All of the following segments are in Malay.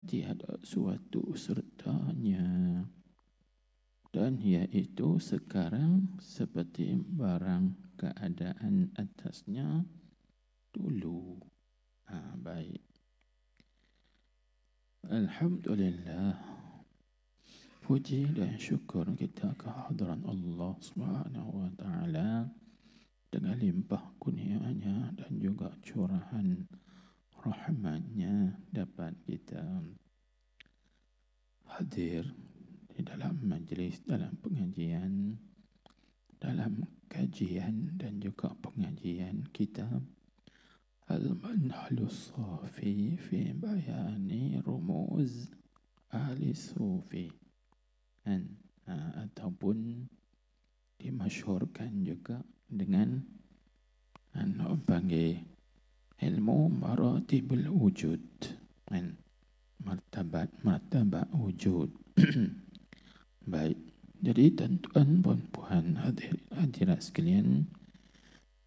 tiada suatu sertanya, dan iaitu sekarang seperti barang keadaan atasnya dulu. Baik. Alhamdulillah, puji dan syukur kita kehadiran Allah Subhanahu wa taala dengan limpah kurnia-Nya dan juga curahan rahmat-Nya dapat kita hadir di dalam majlis, dalam pengajian, dalam kajian dan juga pengajian kitab Al-Manhalus Safi fi Bayani Rumuz Ahli Sufi, ataupun dimasyhurkan juga dengan panggil ilmu maratibul wujud, martabat wujud. Baik, jadi tuan-tuan puan-puan hadirat sekalian,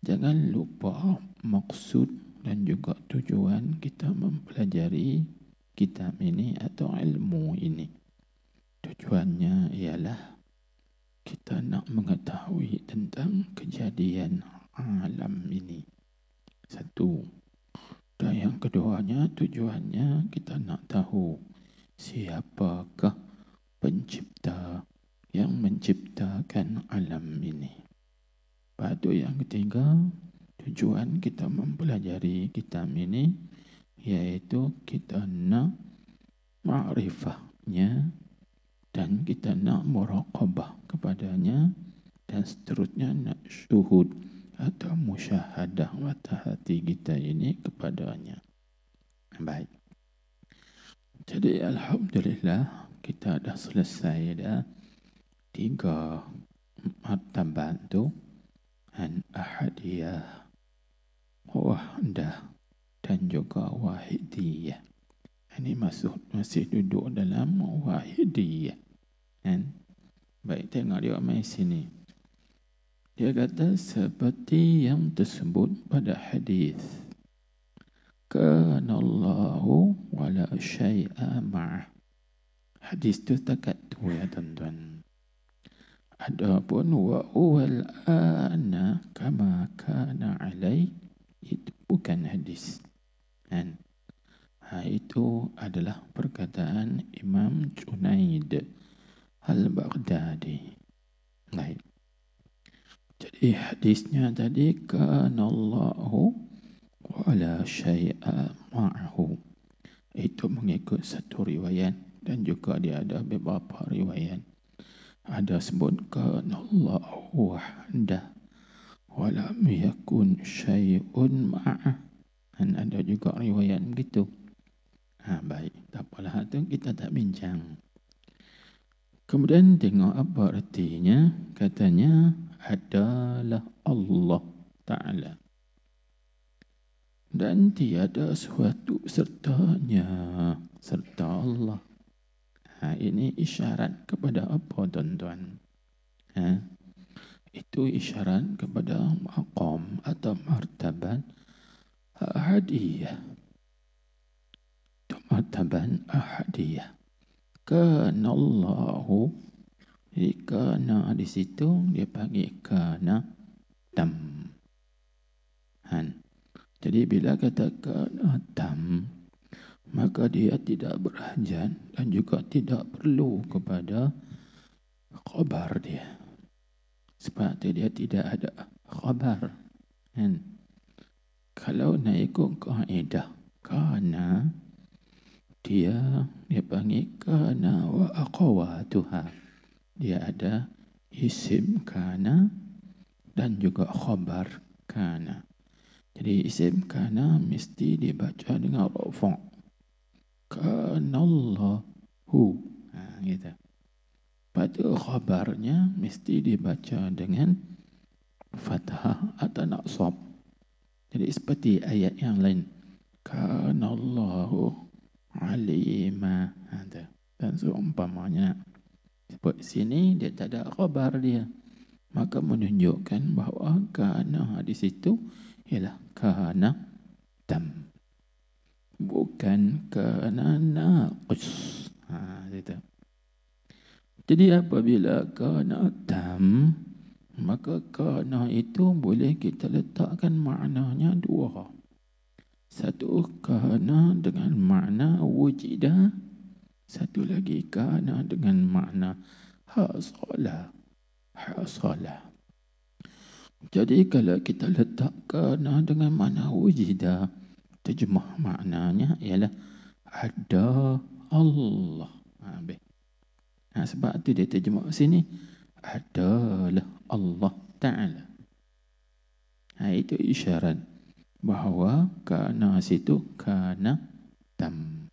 jangan lupa maksud dan juga tujuan kita mempelajari kitab ini atau ilmu ini. Tujuannya ialah kita nak mengetahui tentang kejadian alam ini. Satu. Dan yang keduanya, tujuannya kita nak tahu siapakah pencipta yang menciptakan alam ini. Lepas tu yang ketiga, tujuan kita mempelajari kitab ini iaitu kita nak ma'rifahnya dan kita nak muraqabah kepadanya, dan seterusnya nak syuhud atau musyahadah mata hati kita ini kepadanya. Baik. Jadi alhamdulillah kita dah selesai dah 3 martabat tu, ahadiyah, wahdah dan juga wahidiyah. Ini masih duduk dalam wahidiyah. Baik, tengok dia mai sini. Dia kata seperti yang tersebut pada hadis. Kana Allahu wala syai'a ma'ah. Hadis tu takat tu ya tuan-tuan. Adapun wa huwal ana kama kana alai, itu bukan hadis. Itu adalah perkataan Imam Junaid Al-Baghdadi. Baik. Jadi hadisnya tadi kana Allahu wala syai'a ma'ahu. Itu mengikut satu riwayat dan juga dia ada beberapa riwayat. Ada sebut kana Allahu wahdah wa lam yakun syai'un ma'ah. Dan ada juga riwayat begitu. Baik, tak apalah itu kita tak bincang. Kemudian tengok apa artinya. Katanya adalah Allah Ta'ala dan tiada suatu sertanya serta Allah. Ini isyarat kepada apa tuan-tuan? Itu isyarat kepada maqam atau martabat ahadiyah. Itu martabat ahadiyah. Kana Allahu, jadi kana di situ dia panggil kana tam. Jadi bila kata kana tam, maka dia tidak berhajat dan juga tidak perlu kepada khabar dia. Sebab dia tidak ada khabar. Kalau nak ikut kaedah kana, dia panggil kana wa aqwatuha. Dia ada isim kana dan juga khabar kana. Jadi isim kana mesti dibaca dengan rafa'. Kana Allahu. Gitu. Pada khabarnya mesti dibaca dengan fathah atau nasab. Jadi seperti ayat yang lain. Kana Allahu alima. Dan seumpamanya. Sebab sini dia tak ada khabar dia. Maka menunjukkan bahawa kana di situ ialah kana tam. bukan kana naqis. Itu. Jadi apabila kana tam, maka kana itu boleh kita letakkan maknanya dua. Satu kana dengan makna wujida, satu lagi kana dengan makna hasala. Hasala. Jadi kalau kita letak kana dengan makna wujida, terjemah maknanya ialah ada Allah. Sebab tu dia terjemah sini adalah Allah Ta'ala. Itu isyarat bahawa kana situ kana tam.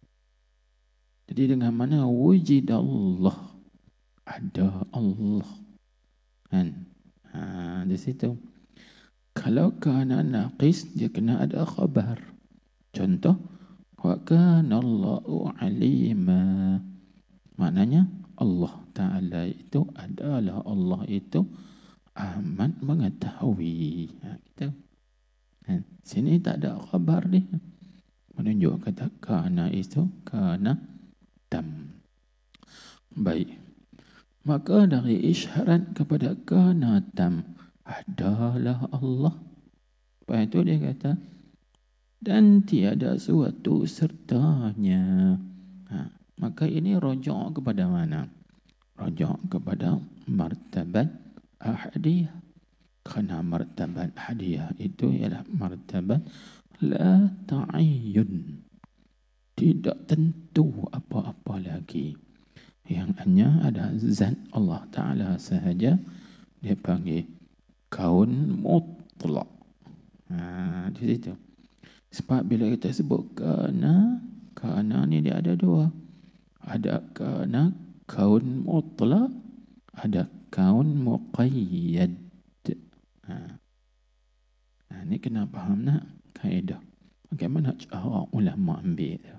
Jadi dengan mana wujud Allah, ada Allah. Di situ. Kalau kana naqis, dia kena ada khabar. Contoh, wa kana Allahu alima. Maknanya Allah Ta'ala itu adalah Allah itu amat mengetahui. Gitu. Sini tak ada khabar dia. Menunjuk kata kana itu kana tam. Baik. Maka dari isyarat kepada kana tam adalah Allah. Lepas itu dia kata dan tiada suatu sertanya. Maka ini rujuk kepada mana? Rujuk kepada martabat ahadiyah. Kerana martabat ahadiyah itu ialah martabat la ta'ayyun. Tidak tentu apa-apa lagi. Yang hanya ada zat Allah Ta'ala sahaja. Dia panggil kaun mutlak. Di situ. Sebab bila kita sebut kana ni dia ada dua. Ada kana kaun mutlak, ada kaun muqayyad. Ni kena faham nak kaedah. Bagaimana cara ulama ambil tu.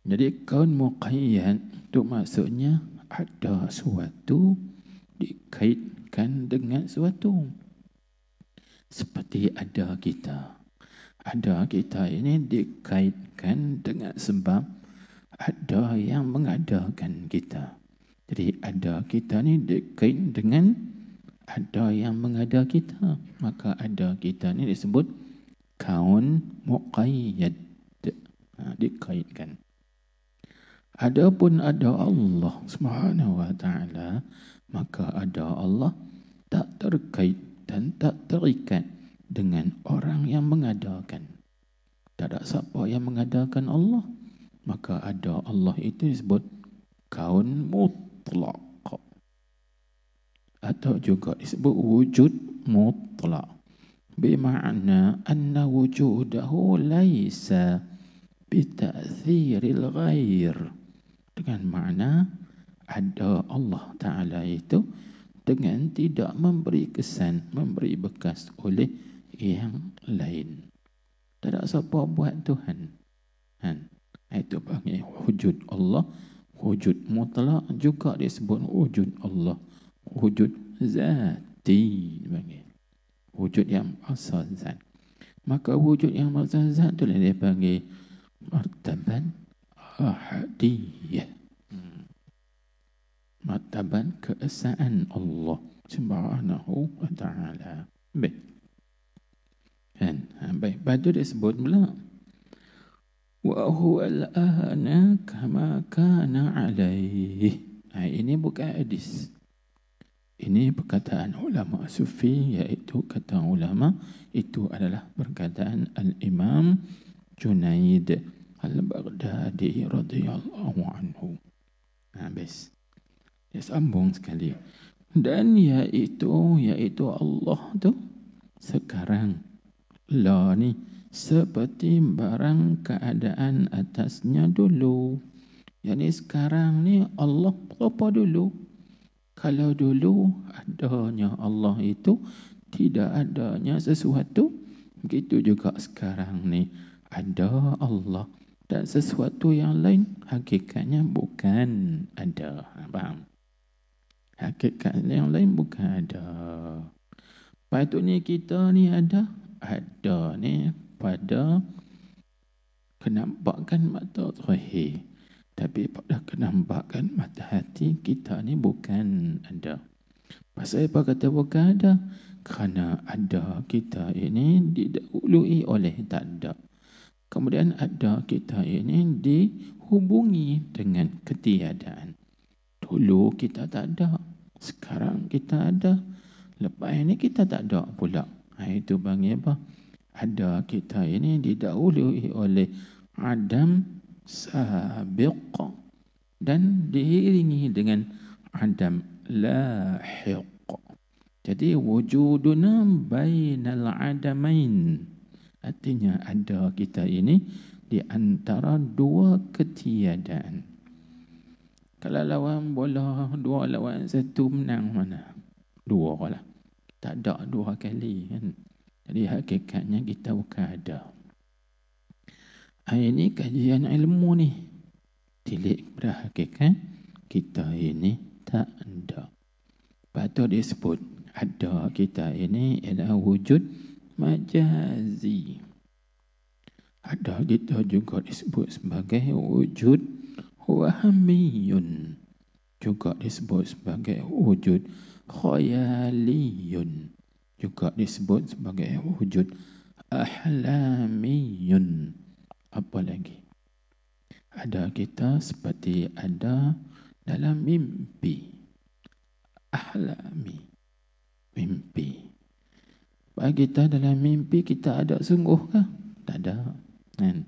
Jadi kaun muqayyad tu maksudnya ada sesuatu dikaitkan dengan sesuatu. Seperti ada kita. Ada kita ini dikaitkan dengan sebab ada yang mengadakan kita. Jadi ada kita ni dikait dengan ada yang mengada kita. Maka ada kita ni disebut kaun muqayyad. Dikaitkan. Adapun ada Allah Subhanahu wa ta'ala, maka ada Allah tak terkait dan tak terikat dengan orang yang mengadakan. Tak ada siapa yang mengadakan Allah, maka ada Allah itu disebut kaun mutlak. Atau juga disebut wujud mutlak. Bermakna anna wujudahu laisa bita'thiril ghair. Dengan makna ada Allah Ta'ala itu dengan tidak memberi kesan, memberi bekas oleh yang lain. Tak ada siapa buat Tuhan. Itu panggil wujud Allah. Wujud mutlak juga disebut wujud Allah. Wujud zati. Wujud yang asal zat. Maka wujud yang asal zat itulah dia panggil martabat ahadiyah. Martabat keesaan Allah Subhanahu wa ta'ala. Baik. Baik. Lepas tu dia sebut pula wa huwa al-ana kama kana alaih. Ini bukan hadis. Ini perkataan ulama sufi, iaitu kata ulama itu adalah perkataan al-Imam Junaid al-Baghdadi radhiyallahu anhu. Habis. Dia sambung sekali. Dan iaitu Allah tu sekarang. La ni seperti barang keadaan atasnya dulu. Yang sekarang ni Allah apa dulu? Kalau dulu adanya Allah itu tidak adanya sesuatu, begitu juga sekarang ni ada Allah dan sesuatu yang lain hakikatnya bukan ada. Faham? Hakikat yang lain bukan ada. Patutnya kita ni ada ni pada kenampakan mata zahir. Tapi pada kenampakan mata hati kita ni bukan ada. Pasal apa kata bukan ada? Kerana ada kita ini didahului oleh tak ada. Kemudian ada kita ini dihubungi dengan ketiadaan. Dulu kita tak ada, sekarang kita ada, lepas ini kita tak ada pula. Itu panggil apa? Ada kita ini didahului oleh adam sabiq dan diiringi dengan adam lahiq. Jadi wujuduna bainal adamain. Artinya ada kita ini di antara dua ketiadaan. Kalau lawan bola 2 lawan 1 menang mana? 2 lah. Tak ada 2 kali kan. Jadi hakikatnya kita bukan ada. Ini kajian ilmu ni. Tilik kepada hakikat kita ini tak ada. Patut disebut ada kita ini ialah wujud majazi. Ada kita juga disebut sebagai wujud wahmiyun. Juga disebut sebagai wujud khayaliyun. Juga disebut sebagai wujud ahlamiyun. Apa lagi? Ada kita seperti ada dalam mimpi. Ahlami. Mimpi. Bagi kita dalam mimpi kita ada sungguh kah? Tak ada. Kan?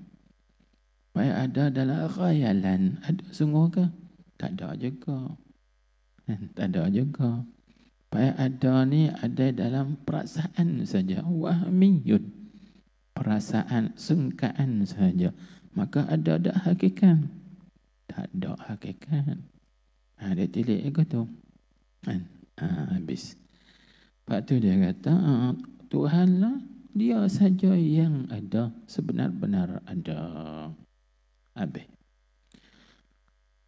Baik ada dalam khayalan. Ada sungguh kah? Tak ada juga. Kan? Tak ada juga. Baik ada ni ada dalam perasaan saja. Wahmiyun. Perasaan, sangkaan saja. Maka ada tak hakikat? Tak ada hakikat. Dia tilik ke tu? Habis. Lepas tu dia kata, Tuhanlah dia saja yang ada, sebenar-benar ada. Habis.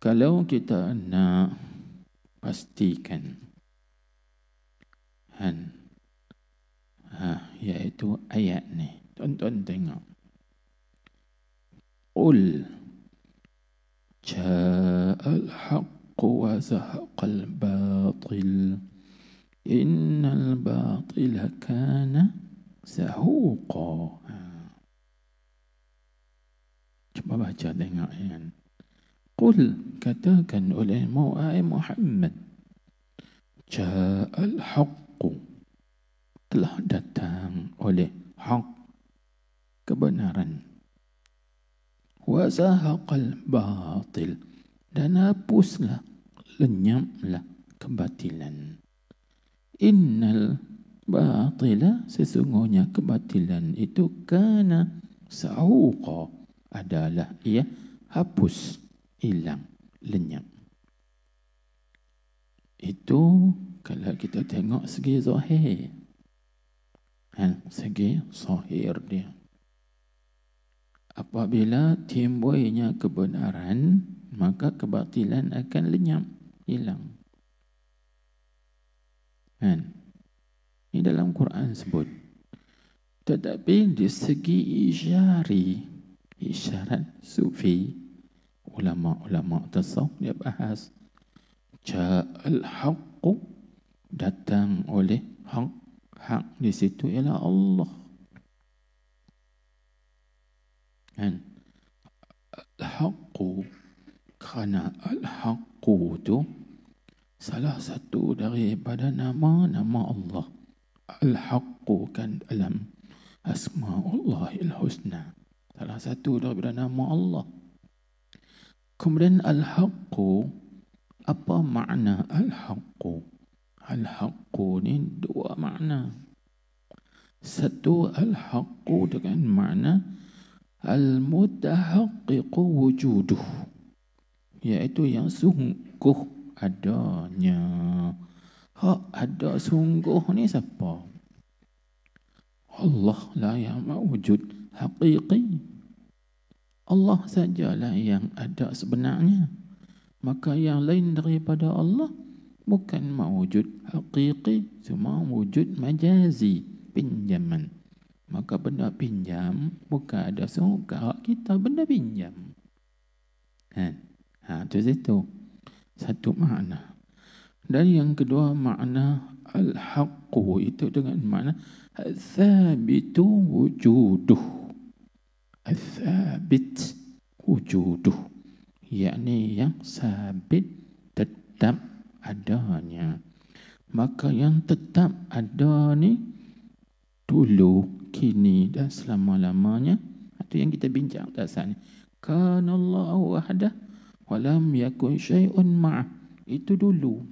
Kalau kita nak pastikan iaitu ayat ni, tonton tengok. Qul ja'al haqq wa zahaqal batil innal batila kana zahuqa. Cuba baca tengok kan. Qul, katakan oleh Muhammad, ja'al haqq, telah datang oleh haq, kebenaran, wa zahaqal batil, dan hapuslah, lenyaplah kebatilan. Innal batila, sesungguhnya kebatilan itu kana zahuqa, adalah ia hapus, hilang, lenyap. Itu kalau kita tengok segi zahir. Segi zahir dia. Apabila timbulnya kebenaran, maka kebatilan akan lenyap, hilang. Ini dalam Quran sebut. Tetapi di segi isyarat sufi, ulama-ulama tasawuf dia bahas ja'al haqqu, datang oleh haq. Hak di situ ialah Allah. Al-haqqu, kerana al-haqqu itu salah satu daripada nama-nama Allah. Al-haqqu kan dalam Asma'ullahil Husna, salah satu daripada nama Allah. Kemudian al-haqqu, apa makna al-haqqu? Al-haqqu ni 2 makna. Satu, al-haqqu dengan makna al-mutahaqqiqu wujuduh, iaitu yang sungguh adanya. Hak ada sungguh ni siapa? Allah lah yang mewujud haqiqi. Allah sajalah yang ada sebenarnya. Maka yang lain daripada Allah bukan mewujud haqiqi, cuma wujud majazi, pinjaman. Maka benda pinjam bukan ada suka kita benda pinjam. Kan? Itu situ. Satu makna. Dan yang kedua makna al-haqqu itu dengan makna al-thabitu wujuduh. Al-thabit wujuduh. Yakni yang sabit tetap adanya. Maka yang tetap ada ni dulu, kini dan selama-lamanya. Itu yang kita bincang dasar ni. Kana Allahu wahdah wa lam yakun syai'un ma'ah. Itu dulu.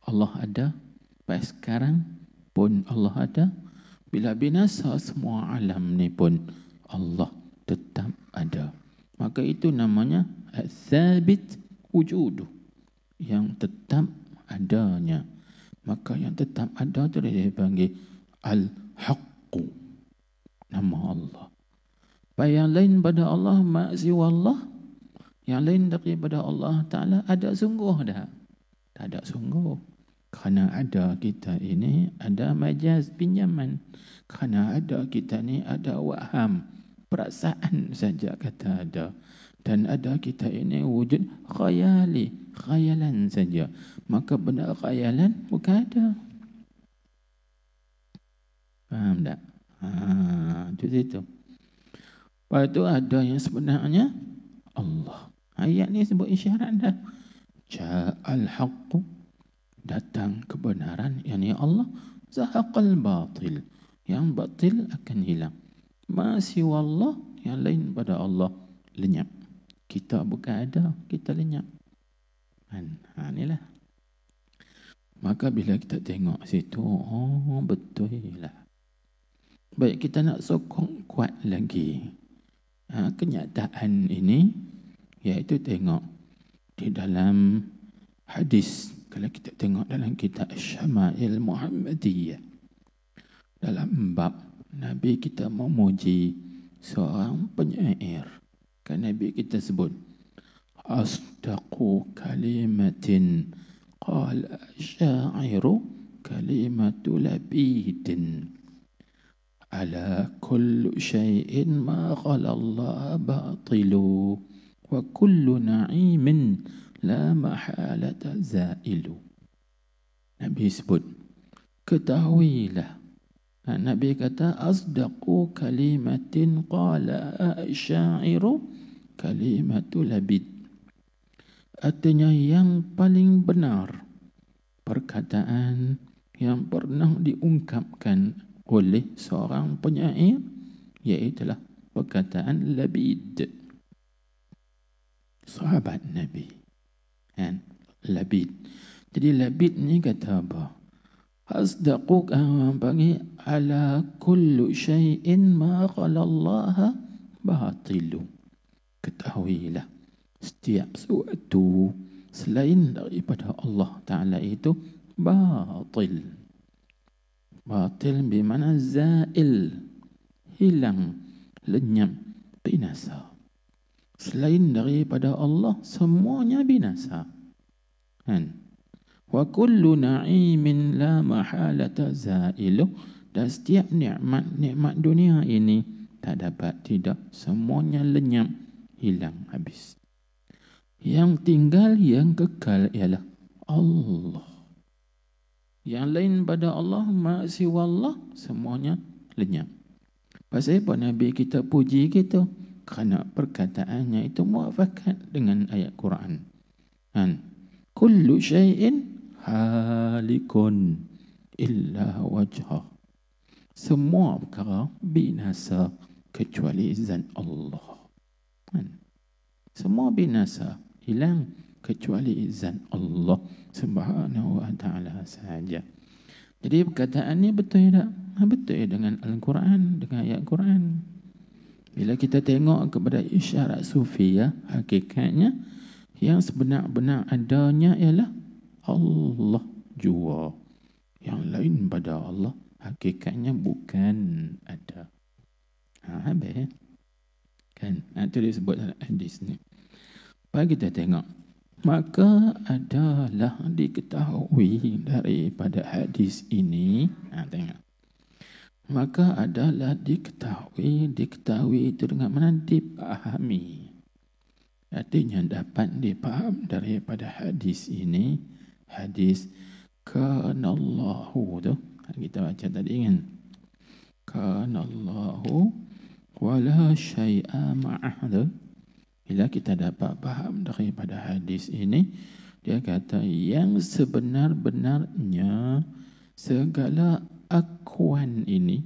Allah ada, baik sekarang pun Allah ada. Bila binasa semua alam ni pun Allah tetap ada. Maka itu namanya al-thabit wujuduh. Yang tetap adanya. Maka yang tetap ada tu dia panggil al-haqqu. Nama Allah. Baik yang lain pada Allah ma'ziwa Allah. Yang lain daripada Allah Ta'ala ada sungguh dah. Tak ada sungguh. Kerana ada kita ini ada majaz pinjaman. Kerana ada kita ni ada waham. Perasaan saja kata ada. Dan ada kita ini wujud khayali. Khayalan saja. Maka benda khayalan bukan ada. Faham tak? Itu situ. Lepas tu ada yang sebenarnya Allah. Ayat ni sebut isyarat dah. Ja'al haqqu. Datang kebenaran. Yang Allah. Zahaqal batil. Yang batil akan hilang. Masih wallah. Yang lain pada Allah lenyap. Kita bukan ada. Kita lenyap. Inilah. Maka bila kita tengok situ. Oh betul lah. Baik kita nak sokong kuat lagi. Kenyataan ini. Iaitu tengok. Di dalam hadis. Kalau kita tengok dalam kitab Syama'il Muhammadiyah. Dalam bab Nabi kita memuji seorang penyair. Kan Nabi kita sebut asdaqu kalimatin qala syairu kalimatu labidin ala kullu syai'in ma qala Allah batilu wa kullu na'imin la mahalata zailu. Nabi sebut ketahuilah. Nabi kata asdaqu kalimatin qala syairu kalimatu labid. Artinya yang paling benar perkataan yang pernah diungkapkan oleh seorang penyair iaitulah perkataan Labid, sahabat Nabi. Kan? Labid. Jadi Labid ni kata apa? Asdaquk bagi ala kullu syai'in ma qala Allah batilu. Ketahuilah setiap sesuatu selain daripada Allah Ta'ala itu batil. Batil bermakna zail, hilang, lenyap, binasa. Selain daripada Allah semuanya binasa. Kan? Wa kullu na'imin la mahalata zailu. Dan setiap nikmat dunia ini tak dapat tidak, semuanya lenyap, hilang, habis. Yang tinggal, yang kekal ialah Allah. Yang lain pada Allah, ma'asiwallah, semuanya lenyap. Pasal apa Nabi kita puji kita? Kerana perkataannya itu muafakat dengan ayat Quran. Kan? Kullu syai'in halikun illa wajhah. Semua perkara binasa kecuali zat Allah. Kan? Semua binasa, hilang kecuali zat Allah Subhanahu wa ta'ala sahaja. Jadi perkataan ni betul tak? Betul dengan Al-Quran, dengan ayat Quran. Bila kita tengok kepada isyarat sufiyah, hakikatnya yang sebenar-benar adanya ialah Allah jua. Yang lain pada Allah hakikatnya bukan ada. Habis. Kan? Itu disebut dalam hadis ni. Mari kita tengok. Maka adalah diketahui daripada hadis ini. Tengok. maka adalah diketahui itu dengan mana? Dipahami. Artinya dapat dipaham daripada hadis ini, hadis kanallahu tu kita baca tadi kan, kanallahu wala syai'a ma'ah tu. Bila kita dapat faham daripada hadis ini, dia kata yang sebenar-benarnya segala akuan ini,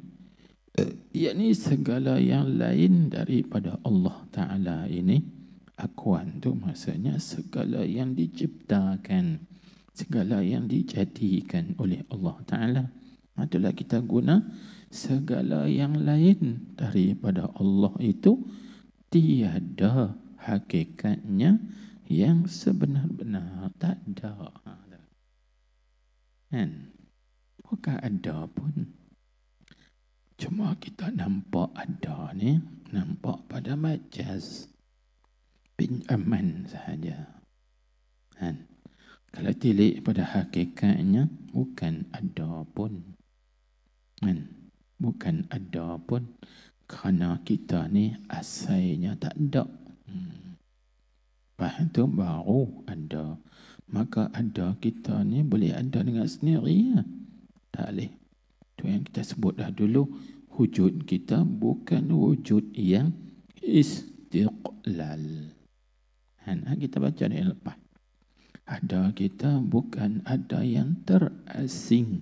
yakni segala yang lain daripada Allah Ta'ala ini, akuan tu maksudnya segala yang diciptakan, segala yang dijadikan oleh Allah Ta'ala. Itulah kita guna segala yang lain daripada Allah itu tiada hakikatnya yang sebenar-benar, tak ada. Kan? Bukan ada pun. Cuma kita nampak ada ni, nampak pada majaz, pinjaman sahaja. Kan? Kalau tilik pada hakikatnya, bukan ada pun. Kan? Bukan ada pun. Kerana kita ni asalnya tak ada. Lepas tu baru ada. Maka ada kita ni boleh ada dengan sendiri ya? Tak boleh. Tu yang kita sebut dah dulu. Wujud kita bukan wujud yang istiqlal. Kita baca dari lepas. Ada kita bukan ada yang terasing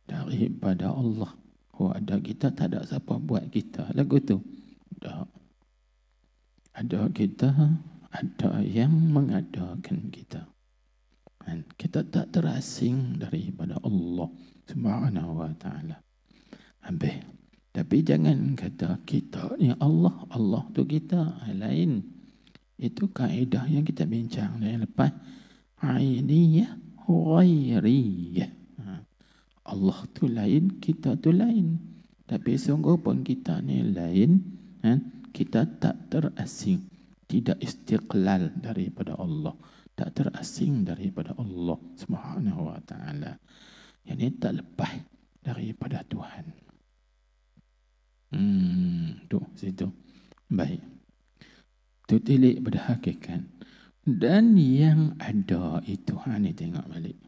daripada Allah. Oh, ada kita tak ada siapa buat kita. Lagu tu. Tak. Ada kita, ada yang mengadakan kita. Kita tak terasing daripada Allah Subhanahu wa ta'ala. Habis. Tapi jangan kata kita ni Allah, Allah tu kita. Lain. Itu kaedah yang kita bincang dari lepas. Ainiyah, ghairiyah. Allah tu lain, kita tu lain. Tapi sungguh pun kita ni lain. Kita tak terasing. Tidak istiqlal daripada Allah. Tak terasing daripada Allah Subhanahu wa ta'ala. Yang ini tak lepas daripada Tuhan. Tu situ. Baik. Tu tilik pada hakikat. Dan yang ada itu, ni tengok balik.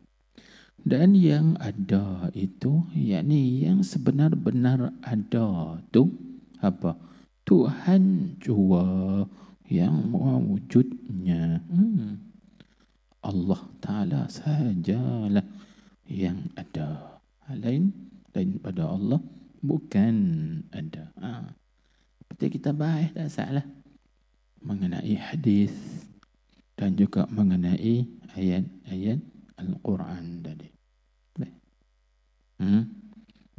Dan yang ada itu, yakni yang sebenar-benar ada tu apa? Tuhan jua yang wujudnya. Allah Ta'ala sahajalah yang ada. Lain pada Allah bukan ada. Seperti kita bahas tak salah mengenai hadis dan juga mengenai ayat-ayat Al-Quran tadi.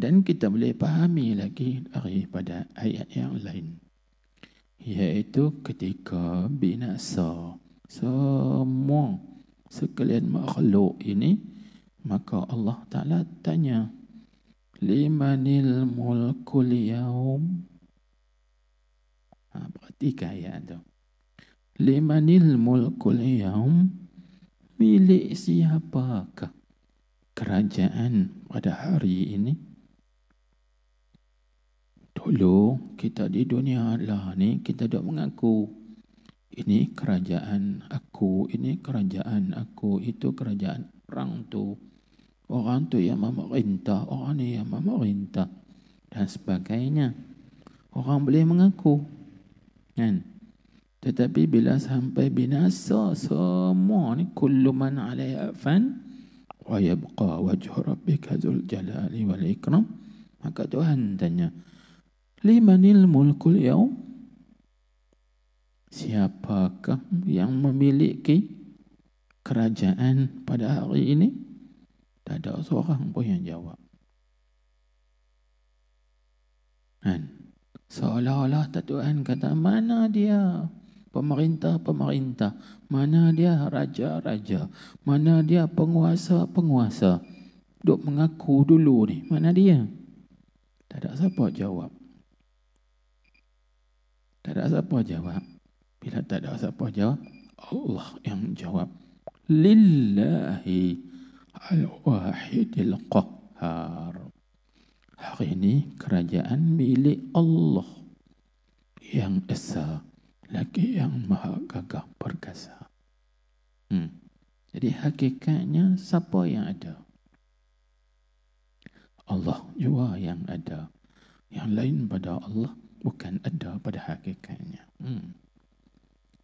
Dan kita boleh fahami lagi daripada ayat yang lain. Iaitu ketika binasa semua sekalian makhluk ini, maka Allah Ta'ala tanya, limanil mulkul yaum. Perhatikan ayat tu. Limanil mulkul yaum, milik siapakah kerajaan pada hari ini? Dulu kita di dunia lah ni, kita duk mengaku ini kerajaan aku, ini kerajaan aku, itu kerajaan orang tu. Orang tu yang memerintah, orang ni yang memerintah dan sebagainya. Orang boleh mengaku. Kan? Tetapi bila sampai binasa semua ni, kullu man 'alaiha fan wa yabqa wajhu rabbika dzul jalali wal ikram. Maka Tuhan tanya, limanil mulkul yaum? Siapakah yang memiliki kerajaan pada hari ini? Tak ada seorang pun yang jawab. Kan? Seolah-olah Tuhan kata, mana dia pemerintah-pemerintah, mana dia raja-raja, mana dia penguasa-penguasa. Duk mengaku dulu ni, mana dia? Tak ada siapa jawab. Tak ada siapa jawab. Bila tak ada siapa jawab, Allah yang jawab. Lillahi al-wahidil qahhar. Hari ini kerajaan milik Allah yang esa, lagi yang maha gagah perkasa. Jadi hakikatnya siapa yang ada? Allah juga yang ada. Yang lain pada Allah bukan ada pada hakikatnya.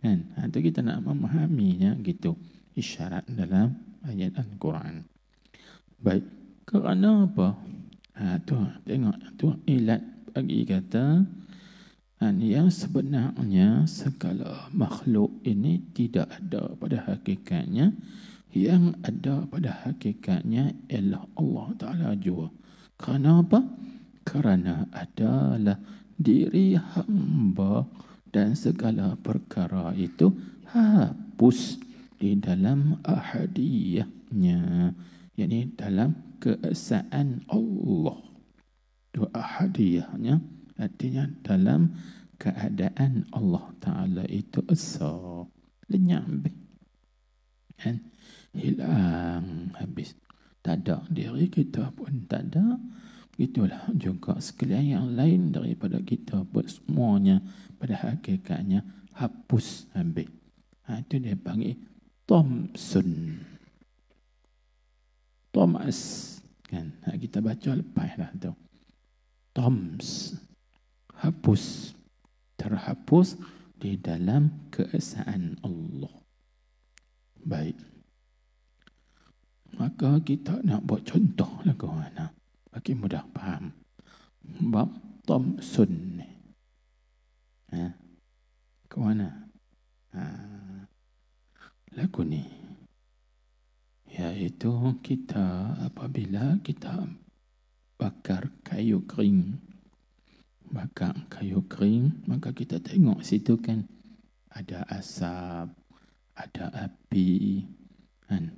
Kan? Itu kita nak memahaminya gitu. Isyarat dalam ayat Al-Quran. Baik. Kerana apa? Tengok. Tu ilat bagi kata yang sebenarnya segala makhluk ini tidak ada pada hakikatnya. Yang ada pada hakikatnya ialah Allah Ta'ala jua. Kerana apa? Kerana adalah diri hamba dan segala perkara itu hapus di dalam ahadiyahnya, yakni dalam keesaan Allah. Itu ahadiyahnya artinya dalam keadaan Allah Ta'ala itu esa, lenyap kan, hilang habis, tak ada diri kita pun tak ada. Itulah juga sekalian yang lain daripada kita pun semuanya pada hakikatnya hapus habis. Itu dia panggil Thompson, Thomas kan. Kita baca lepas lah tu. Thoms, hapus, terhapus di dalam keesaan Allah. Baik. Maka kita nak buat contoh lah kawan, bagi mudah faham. Bab Thompson ni. Ke mana? Lagu ni. Iaitu kita apabila kita bakar kayu kering. Bakar kayu kering, maka kita tengok situ kan ada asap, ada api kan.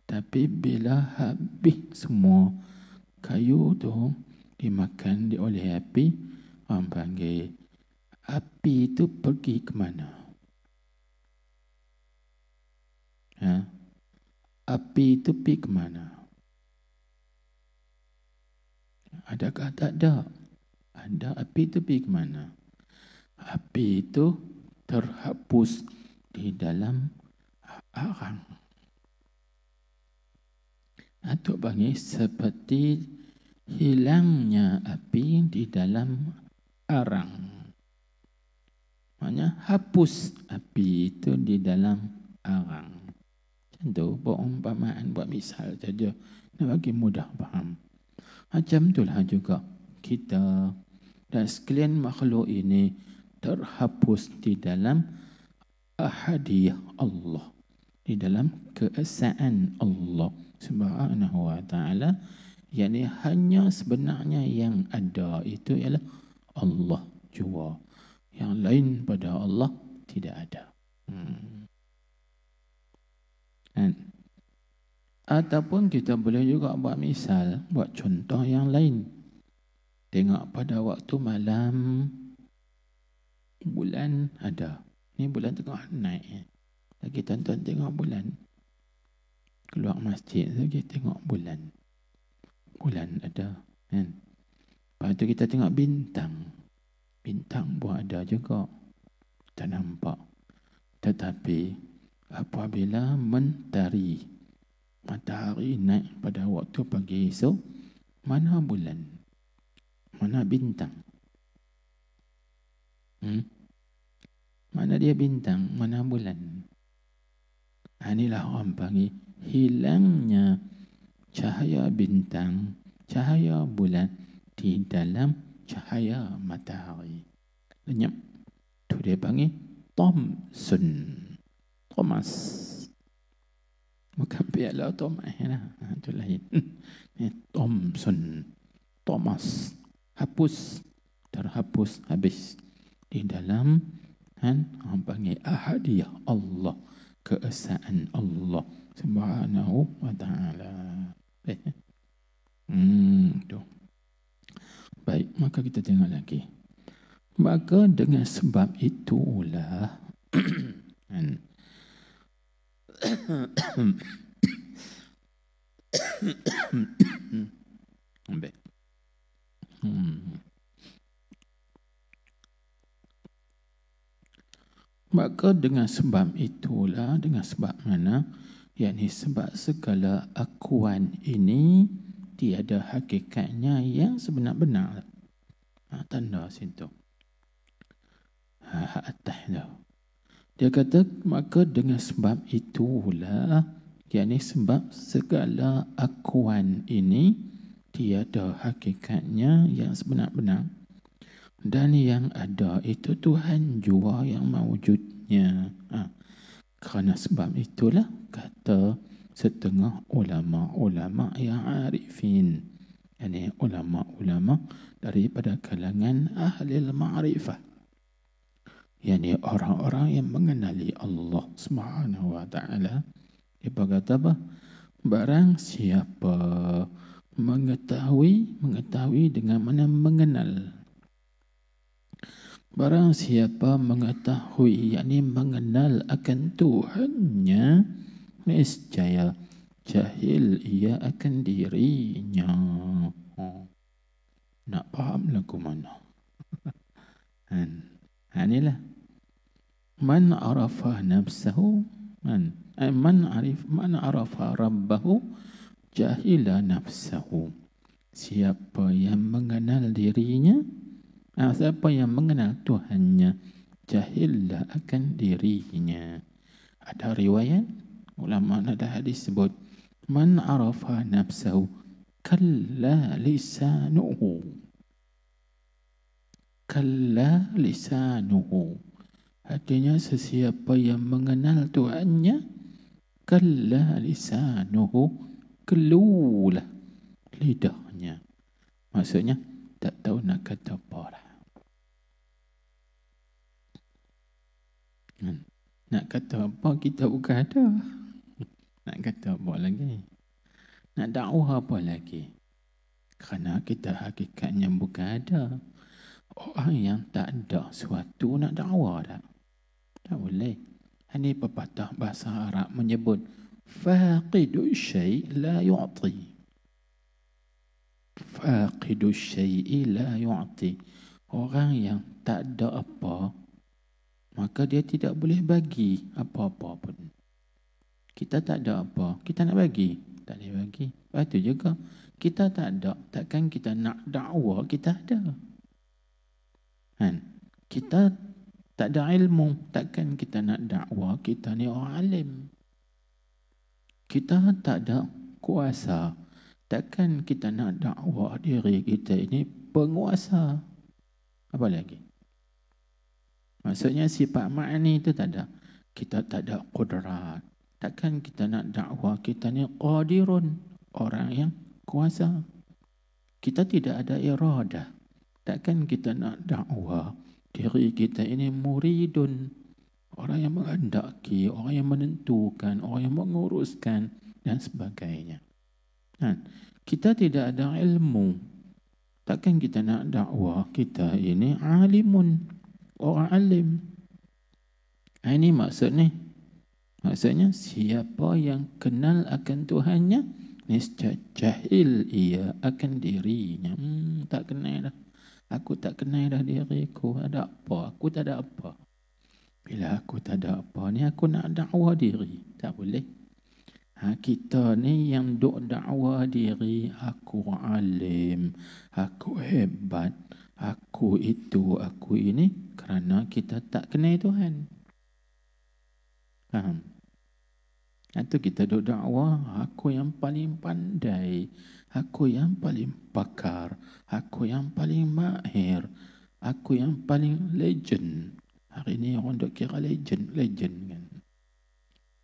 Tapi bila habis semua kayu tu dimakan oleh api, orang panggil api itu pergi ke mana? Api itu pergi ke mana? Adakah tak ada? Ada. Api itu pergi ke mana? Api itu terhapus di dalam arang. Atau panggil seperti hilangnya api di dalam arang. Maknanya hapus api itu di dalam arang. Macam tu, buat umpamaan, buat misal saja. Nak bagi mudah faham. Macam itulah juga kita dan sekalian makhluk ini terhapus di dalam ahadiyah Allah. Di dalam keesaan Allah Subhanahu wa ta'ala, yakni hanya sebenarnya yang ada itu ialah Allah jua. Yang lain pada Allah tidak ada. Ataupun kita boleh juga buat misal, buat contoh yang lain. Tengok pada waktu malam, bulan ada. Ni bulan tengah naik. Lagi tuan-tuan tengok bulan. Keluar masjid lagi tengok bulan. Bulan ada kan. Lepas tu kita tengok bintang. Bintang pun ada juga. Tak nampak. Tetapi apabila mentari, matahari naik pada waktu pagi esok, mana bulan? Mana bintang? Mana dia bintang? Mana bulan? Inilah orang panggil hilangnya cahaya bintang, cahaya bulan di dalam cahaya matahari. Lenyap. Itu dia panggil Thompson. Thomas. Bukan piala Thomas lah. Itu lain. Thompson. Thomas. Hapus. Terhapus habis. Di dalam orang panggil ahadiyah Allah. Keesaan Allah Subhanahu wa ta'ala. Tu. Baik, maka kita tengok lagi. Maka dengan sebab itulah Maka dengan sebab itulah, dengan sebab mana, yakni sebab segala akuan ini tiada hakikatnya yang sebenar-benar. Tanda situ. Atas tu. Dia kata, maka dengan sebab itulah, yakni sebab segala akuan ini tiada hakikatnya yang sebenar-benar. Dan yang ada itu Tuhan jua yang mewujudnya. Kerana sebab itulah kata setengah ulama-ulama yang arifin, yakni ulama-ulama daripada kalangan ahli ma'rifah, yakni orang-orang yang mengenali Allah Subhanahu wa taala. Dia berkata apa? Barang siapa mengetahui dengan mana mengenal. Barang siapa mengetahui, yakni mengenal akan Tuhannya, niscaya jahil ia akan dirinya. Nak faham lagu mana? Inilah. Man arafa nafsahu, man arafa rabbahu, jahila nafsahu. Siapa yang mengenal dirinya, siapa yang mengenal Tuhannya, jahillah akan dirinya. Ada riwayat ulama ada hadis sebut, man arafa nafsahu kalla lisanuhu. Kalla lisanuhu. Artinya sesiapa yang mengenal Tuhannya, kalla lisanuhu, kelulah lidahnya. Maksudnya tak tahu nak kata apa dah. Nak kata apa kita bukan ada. Nak kata apa lagi? Nak dakwah apa lagi? Kerana kita hakikatnya bukan ada. Orang yang tak ada sesuatu nak dakwah tak? Tak boleh. Ini pepatah bahasa Arab menyebut faqidu syai' la yu'ti. Faqidu syai'i la yu'ti. Orang yang tak ada apa, maka dia tidak boleh bagi apa-apa pun. Kita tak ada apa, kita nak bagi, tak boleh bagi. Lepas tu juga, kita tak ada, takkan kita nak dakwah, kita ada. Kita tak ada ilmu, takkan kita nak dakwah, kita ni orang alim. Kita tak ada kuasa, takkan kita nak dakwah diri kita ini penguasa. Apa lagi? Maksudnya sifat ma'ani itu tak ada. Kita tak ada qudrat. Takkan kita nak dakwah kita ni qadirun, orang yang kuasa. Kita tidak ada iradah. Takkan kita nak dakwah diri kita ini muridun, orang yang menghendaki, orang yang menentukan, orang yang menguruskan dan sebagainya. Kita tidak ada ilmu. Takkan kita nak dakwah kita ini alimun, orang alim. Ini maksudnya siapa yang kenal akan Tuhannya, niscaya jahil ia akan dirinya. Tak kenal dah. Aku tak kenal dah diriku. Ada apa? Aku tak ada apa. Bila aku tak ada apa ni, aku nak dakwah diri. Tak boleh. Kita ni yang duk dakwah diri, aku alim, aku hebat, aku itu, aku ini, kerana kita tak kenal Tuhan. Faham? Itu kita duk dakwah, aku yang paling pandai, aku yang paling pakar, aku yang paling mahir, aku yang paling legend. Hari ni orang duk kira legend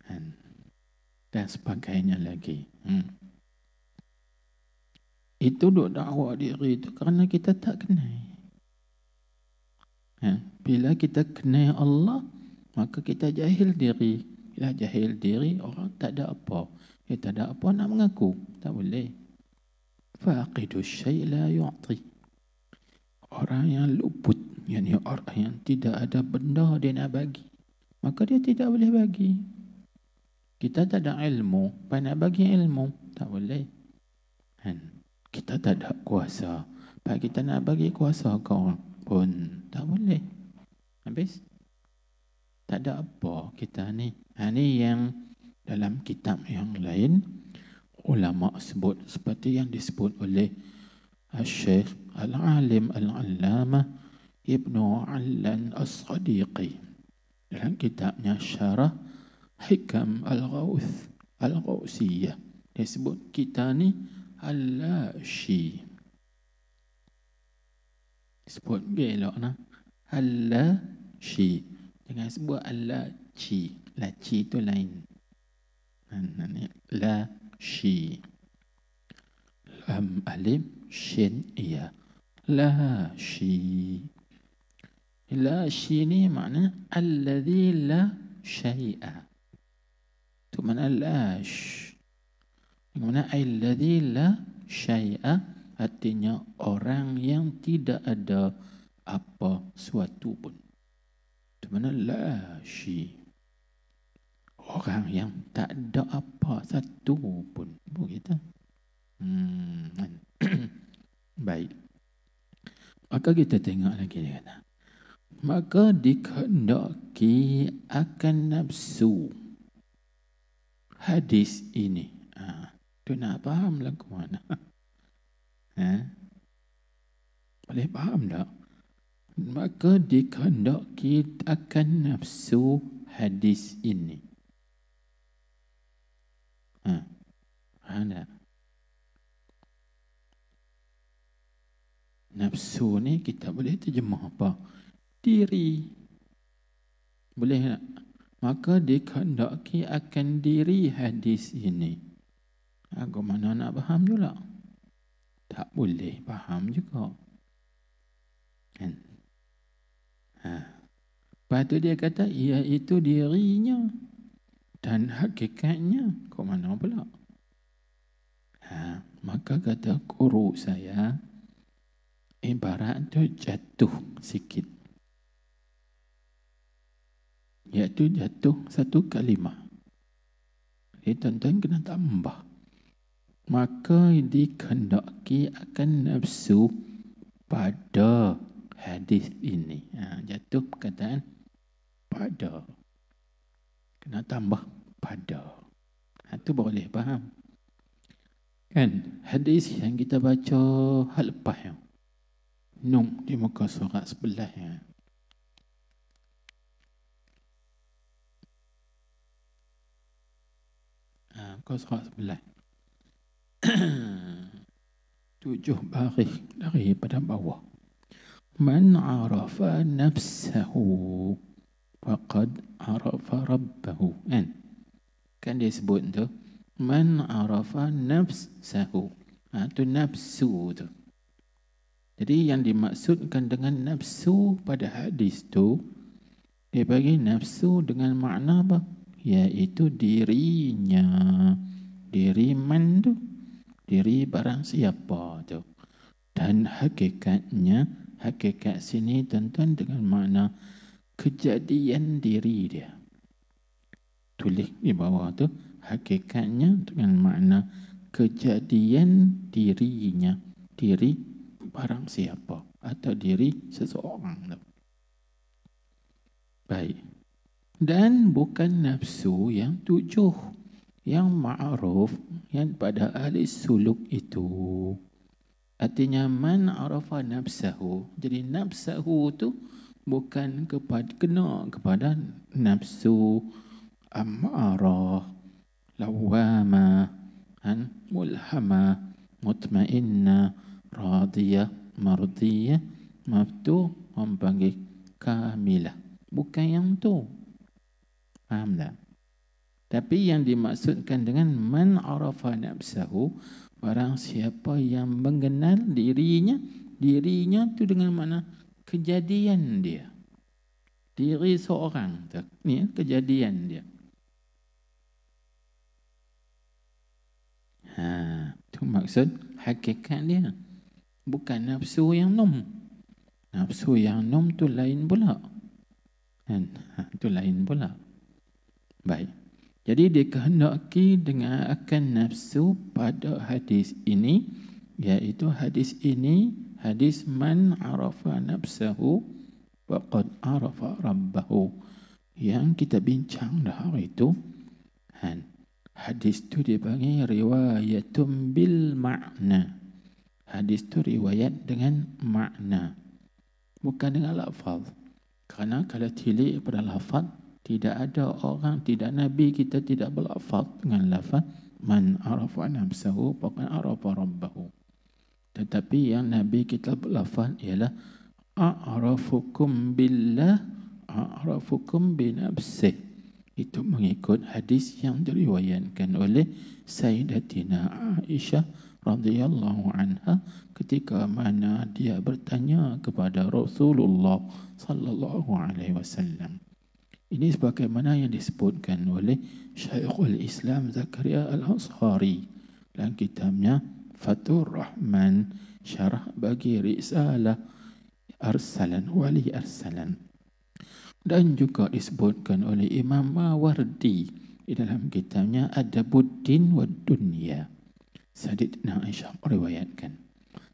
kan. Dan sebagainya lagi. Itu duk dakwah diri itu kerana kita tak kenal. Bila kita kenal Allah, maka kita jahil diri. Bila jahil diri, orang tak ada apa. Dia tak ada apa nak mengaku. Tak boleh. Faqidu syai' la yu'ti. Orang yang luput, yakni orang yang tidak ada benda dia nak bagi, maka dia tidak boleh bagi. Kita tak ada ilmu, apa nak bagi ilmu? Tak boleh. Kita tak ada kuasa, apa kita nak bagi kuasa ke orang pun tak boleh. Habis? Tak ada apa kita ni. Ni yang dalam kitab yang lain ulama sebut seperti yang disebut oleh Syekh Al-Alim Al-Allamah Ibnu Allan As-Sadiqi dalam kitabnya Syarah Hikam Al-Ghawsiyah. Dia sebut kita ni Al-Lashi. Sebut gelak nah. Al-Lashi. Jangan sebut Al-Lachi. Lachi tu lain. Lashi. Lam alif shin iya. Lashi. Lashi ni makna alladhi la syai'a. Tu makna lash. Makna alladhi la syai'a artinya orang yang tidak ada apa suatu pun. Tu makna lashi. Orang yang tak ada apa satu pun. Begitu. Baik. Maka kita tengok lagi dia kata. Maka dikehendaki akan nafsu. Hadis ini. Tu nak faham lagu mana? Boleh faham tak? Maka dikehendaki akan nafsu hadis ini. Ada. Nafsu ni kita boleh terjemah apa? Diri. Boleh tak? Maka dikehendaki akan diri hadis ini. Aku mana nak faham juga? Tak boleh faham juga. Kan? Lepas tu dia kata, iaitu dirinya dan hakikatnya. Kau mana pula? Maka kata guru saya, ibarat tu jatuh sikit. Iaitu jatuh satu kalimah. Jadi tuan-tuan kena tambah. Maka dikehendaki akan nafsu pada hadis ini. Jatuh perkataan pada. Kena tambah pada. Itu boleh faham. Kan hadis yang kita baca hal lepas yang Nun di muka surat sebelah ya. Muka surat sebelah 7 baris daripada bawah. Man arafa nafsahu faqad arafa rabbahu. Kan dia sebut tu man arafa nafsahu. Tu nafsu tu. Jadi yang dimaksudkan dengan nafsu pada hadis tu, dia bagi nafsu dengan makna apa? Iaitu dirinya. Diri man tu. Diri barang siapa tu. Dan hakikatnya, hakikat sini tuan-tuan dengan makna kejadian diri dia. Tulis di bawah tu, hakikatnya dengan makna kejadian dirinya. Diri barang siapa atau diri seseorang. Baik. Dan bukan nafsu yang 7, yang ma'ruf, yang pada ahli suluk itu. Artinya man arafa nafsahu. Jadi nafsahu tu bukan kena kepada nafsu ammarah, lawamah, mulhamah, mutmainnah, radiyah, mardiyah, maftuh, mempanggil kamilah. Bukan yang tu. Faham tak? Tapi yang dimaksudkan dengan man arafa nafsahu, barang siapa yang mengenal dirinya, dirinya tu dengan mana kejadian dia. Diri seorang tu, ni kejadian dia. Tu maksud hakikat dia. Bukan nafsu yang nom. Nafsu yang nom tu lain pula. Tu lain pula. Baik. Jadi dikehendaki dengan akan nafsu pada hadis ini, iaitu hadis ini, hadis man arafa nafsahu faqad arafa rabbahu. yang kita bincang dah hari itu, hadis tu dipanggil riwayatum bil makna. Hadis tu riwayat dengan makna, bukan dengan lafaz. Kerana kalau tilik pada lafaz, tidak ada orang, tidak Nabi kita tidak berlafaz dengan lafaz man arafa nafsahu faqad arafa rabbahu. Tetapi yang Nabi kita berlafaz ialah a'rafukum billah a'rafukum binafsih. Itu mengikut hadis yang diriwayatkan oleh Sayyidatina Aisyah radhiyallahu anha ketika mana dia bertanya kepada Rasulullah sallallahu alaihi wasallam. Ini sebagaimana yang disebutkan oleh Syekhul Islam Zakaria Al-Ansari dalam kitabnya Fathur Rahman, syarah bagi risalah Arsalan Wali Arsalan. Dan juga disebutkan oleh Imam Mawardi di dalam kitabnya Adabuddin wa Dunya. Sayyidatina Aisyah meriwayatkan,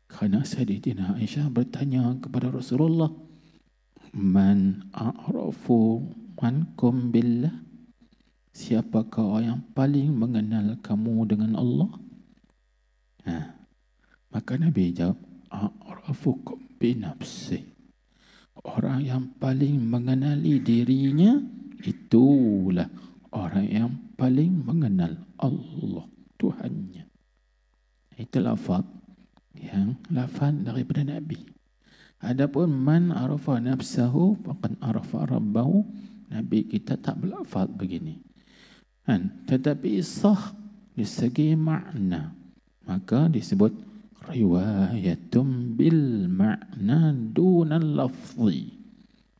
kerana Sayyidatina Aisyah bertanya kepada Rasulullah, man a'rafu mankum billah, siapakah yang paling mengenal kamu dengan Allah? Maka Nabi jawab, a'rafukum binafsih. Orang yang paling mengenali dirinya, itulah orang yang paling mengenal Allah, Tuhannya. Itu lafaz yang lafaz daripada Nabi. Adapun man arafa nafsahu faqad arafa rabbahu, Nabi kita tak berlafaz begini. Tetapi sah di segi makna, maka disebut riwayatum bil makna dunal lafzi.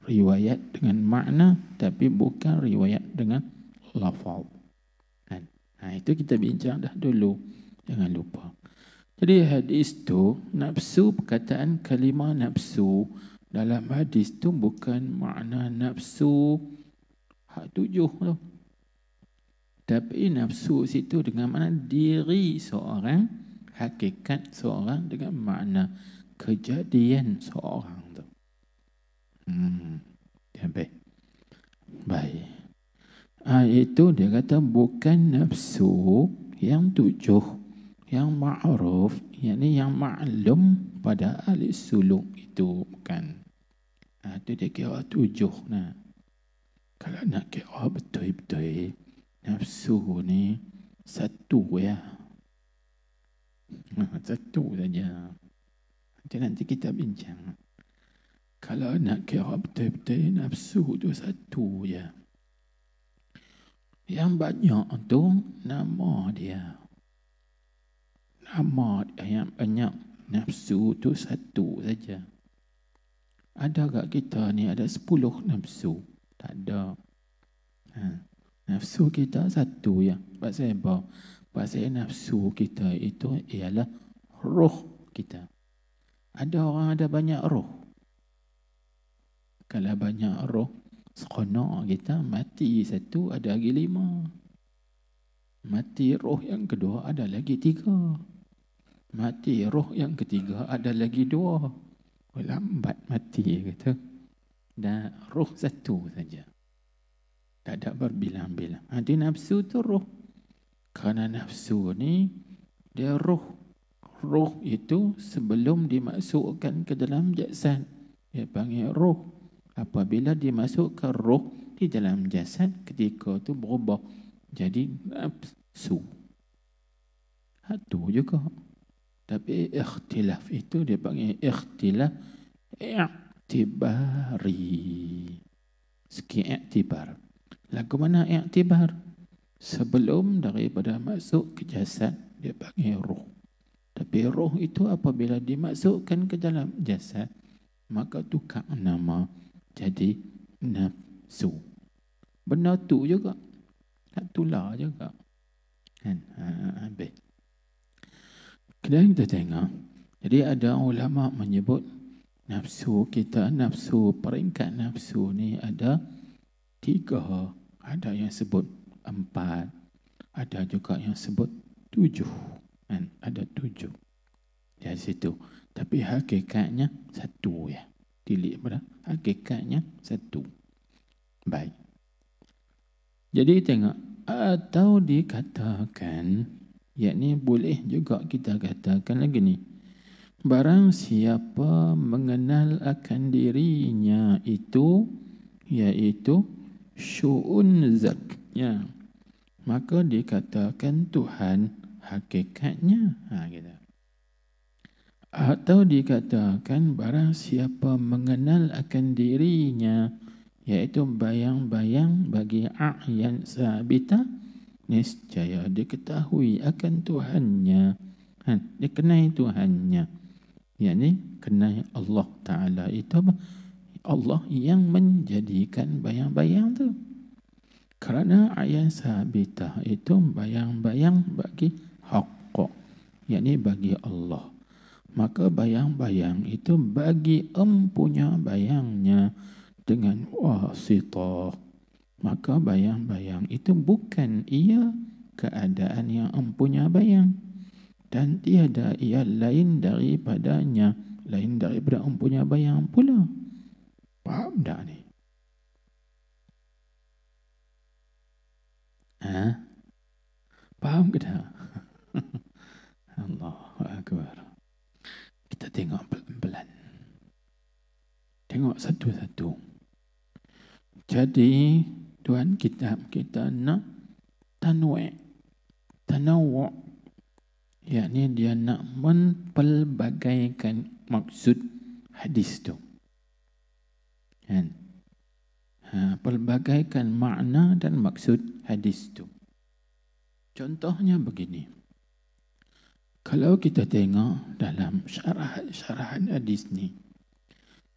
Riwayat dengan makna tapi bukan riwayat dengan lafaz. Itu kita bincang dah dulu, jangan lupa. Jadi hadis tu, nafsu, perkataan kalimah nafsu dalam hadis tu bukan makna nafsu hak 7 tu. Tapi nafsu situ dengan makna diri seorang, hakikat seorang, dengan makna kejadian seorang tu. Baik. Itu dia kata bukan nafsu yang 7, yang ma'ruf, yakni yang maklum pada ahli suluk itu, bukan. Itu dia kira 7. Kalau nak kira betul-betul, nafsu ni 1 ya. 1 saja. Nanti kita bincang. Kalau nak kira betul-betul, nafsu tu 1 ya. Yang banyak tu nama dia. Nama yang banyak, nafsu tu 1 saja. Ada kat kita ni ada 10 nafsu? Tak ada. Nafsu kita 1 ya. Pasal apa? Pasal nafsu kita itu ialah roh kita. Ada orang ada banyak roh. Kalau banyak roh, seronok kita mati 1, ada lagi 5. Mati roh yang kedua, ada lagi 3. Mati roh yang ketiga, ada lagi 2. Lambat mati kata. Dan roh 1 saja. Tak ada berbilang-bilang. Dia nafsu tu roh. Kerana nafsu ni dia roh. Roh itu sebelum dimasukkan ke dalam jasad, dia panggil roh. Apabila dimasukkan roh di dalam jasad, ketika itu berubah jadi nafsu. Itu juga. Tapi ikhtilaf itu dia panggil ikhtilaf i'tibari. Segi i'tibar. Lagu mana i'tibar? Sebelum daripada masuk ke jasad, dia panggil roh. Tapi roh itu apabila dimasukkan ke dalam jasad, maka tukar nama jadi nafsu. Benda tu juga. Tak tular juga. Habis. Kemudian kita tengok. Jadi ada ulama menyebut nafsu kita, nafsu, peringkat nafsu ni ada 3. Ada yang sebut 4. Ada juga yang sebut 7. Ada 7. Dari situ. Tapi hakikatnya 1 ya. Tilik pada hakikatnya 1. Baik. Jadi tengok, atau dikatakan, yakni boleh juga kita katakan lagi ni, barang siapa mengenal akan dirinya itu, iaitu syu'un zatnya, maka dikatakan Tuhan hakikatnya. Gitu. Atau dikatakan barang siapa mengenal akan dirinya, iaitu bayang-bayang bagi a'yan sabita, niscaya diketahui akan Tuhannya, dikenai Tuhannya, yakni kenai Allah Ta'ala. Itu Allah yang menjadikan bayang-bayang tu. Kerana a'yan sabita itu bayang-bayang bagi haqq, yakni bagi Allah. Maka bayang-bayang itu bagi empunya bayangnya dengan wasitah. Maka bayang-bayang itu bukan ia keadaan yang empunya bayang, dan tiada ia lain daripadanya, lain daripada empunya bayang pula. Faham tak ni? Faham ke tak? Allahu Akbar. Kita tengok pelan-pelan. Tengok satu-satu. Jadi Tuhan kita nak tanawwu', yakni dia nak mempelbagaikan maksud hadis tu. Kan? Pelbagaikan makna dan maksud hadis tu. Contohnya begini. Kalau kita tengok dalam syarahan hadis ni,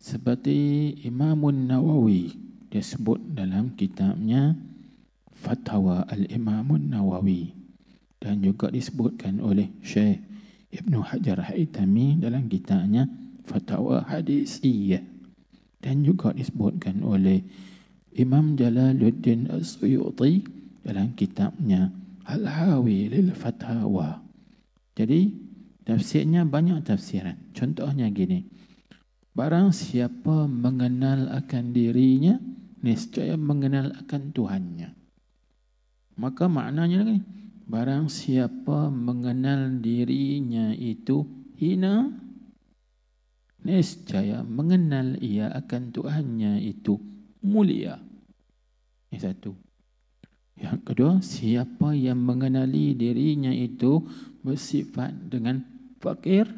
seperti Imam Nawawi, dia sebut dalam kitabnya Fatwa Al-Imam Nawawi, dan juga disebutkan oleh Syekh Ibn Hajar Al-Haytami dalam kitabnya Fatwa Hadisiyah, dan juga disebutkan oleh Imam Jalaluddin As-Suyuti dalam kitabnya Al-Hawi lil Fatawa. Jadi tafsirnya banyak tafsiran. Contohnya gini, barang siapa mengenal akan dirinya, niscaya mengenal akan Tuhannya. Maka maknanya lagi, barang siapa mengenal dirinya itu hina, niscaya mengenal ia akan Tuhannya itu mulia. Yang satu. Yang kedua, siapa yang mengenali dirinya itu bersifat dengan fakir,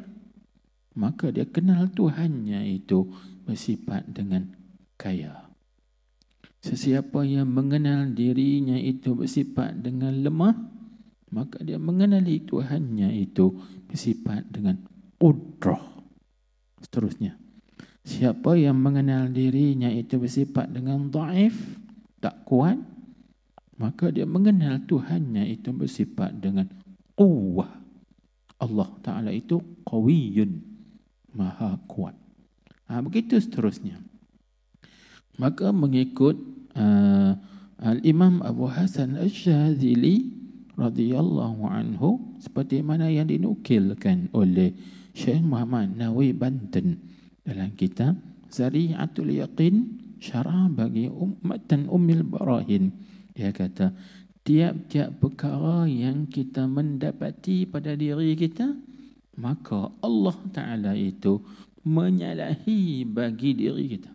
maka dia kenal Tuhannya itu bersifat dengan kaya. Sesiapa yang mengenal dirinya itu bersifat dengan lemah, maka dia mengenali Tuhannya itu bersifat dengan qudrah. Seterusnya, siapa yang mengenal dirinya itu bersifat dengan dhaif, tak kuat, maka dia mengenal Tuhannya itu bersifat dengan quwwah. Allah Ta'ala itu qawiyyun, maha kuat. Begitu seterusnya. Maka mengikut Al-Imam Abu Hasan Al-Syadzili radhiyallahu anhu, seperti mana yang dinukilkan oleh Syekh Muhammad Nawawi Banten dalam kitab Zari'atul Yaqin, syarah bagi Matan Ummil Barahin, dia kata, tiap-tiap perkara yang kita mendapati pada diri kita, maka Allah Ta'ala itu menyalahi bagi diri kita.